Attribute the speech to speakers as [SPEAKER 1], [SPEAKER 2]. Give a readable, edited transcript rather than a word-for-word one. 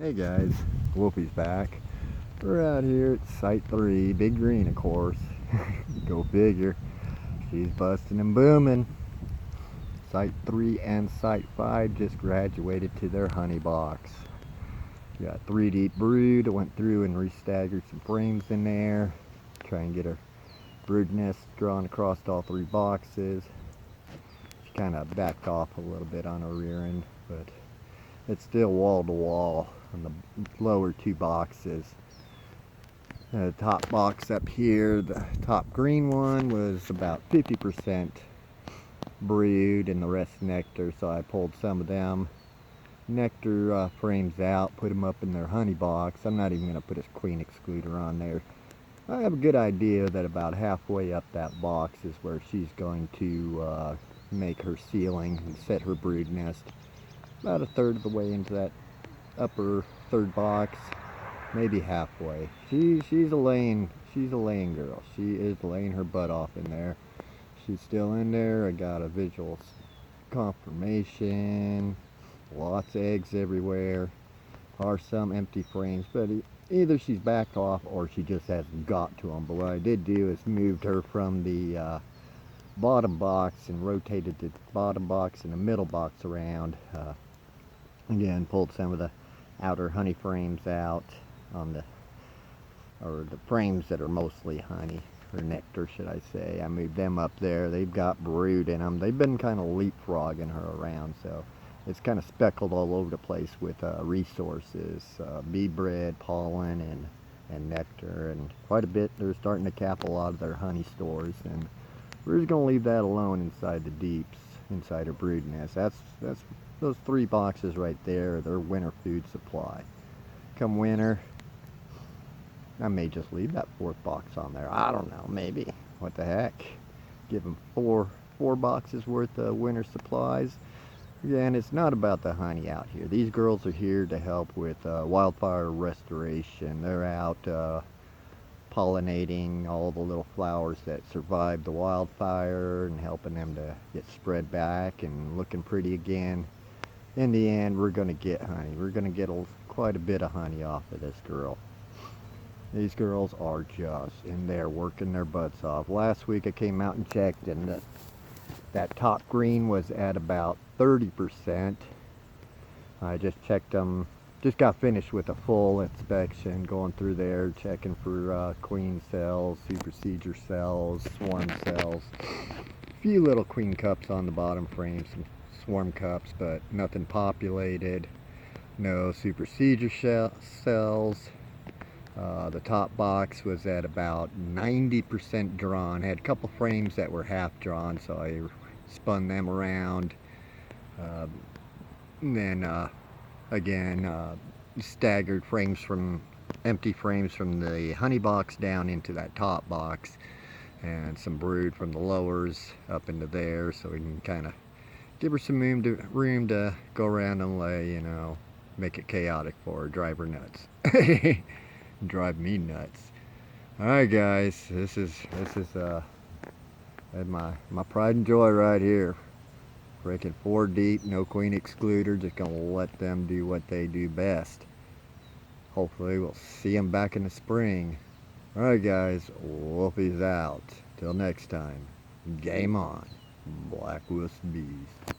[SPEAKER 1] Hey guys, Wolfie's back. We're out here at Site 3, Big Green of course. Go figure. She's busting and booming. Site 3 and Site 5 just graduated to their honey box. Got 3 deep brood. I went through and restaggered some frames in there. Try and get her brood nest drawn across all 3 boxes. She kind of backed off a little bit on her rear end, but it's still wall to wall on the lower 2 boxes. The top box up here, the top green one, was about 50% brood and the rest nectar, so I pulled some of them nectar frames out, put them up in their honey box. I'm not even going to put a queen excluder on there. I have a good idea that about halfway up that box is where she's going to make her ceiling and set her brood nest. About a third of the way into that upper 3rd box, maybe halfway. She's a laying girl. She is laying her butt off in there. She's still in there. I got a visual confirmation. Lots of eggs everywhere. Are some empty frames, but either she's backed off or she just hasn't got to them. But what I did do is moved her from the bottom box and rotated the bottom box and the middle box around. Again, pulled some of the outer honey frames out on the frames that are mostly honey, or nectar should I say. I moved them up there. They've got brood in them. They've been kind of leapfrogging her around, so it's kind of speckled all over the place with resources, bee bread, pollen, and nectar, and quite a bit. They're starting to cap a lot of their honey stores, and we're just going to leave that alone inside the deeps, inside her brood nest. That's those 3 boxes right there, their winter food supply. Come winter, I may just leave that 4th box on there. I don't know, maybe. What the heck? Give them four boxes worth of winter supplies. Again, it's not about the honey out here. These girls are here to help with wildfire restoration. They're out pollinating all the little flowers that survived the wildfire and helping them to get spread back and looking pretty again. In the end, we're going to get honey. We're going to get quite a bit of honey off of this girl. These girls are just in there working their butts off. Last week I came out and checked, and that top green was at about 30%. I just checked them, just got finished with a full inspection, going through there, checking for queen cells, supercedure cells, swarm cells. A few little queen cups on the bottom frame, some swarm cups, but nothing populated. No supercedure cells. The top box was at about 90% drawn. Had a couple frames that were half drawn, so I spun them around. And then again, staggered frames from empty frames from the honey box down into that top box, and some brood from the lowers up into there, so we can kind of give her some room to go around and lay, you know, make it chaotic for her, drive her nuts. Drive me nuts. Alright guys, this is my pride and joy right here. Breaking 4 deep, no queen excluder, just gonna let them do what they do best. Hopefully we'll see them back in the spring. Alright guys, Wolfie's out. Till next time, game on. Black Wuss Bees.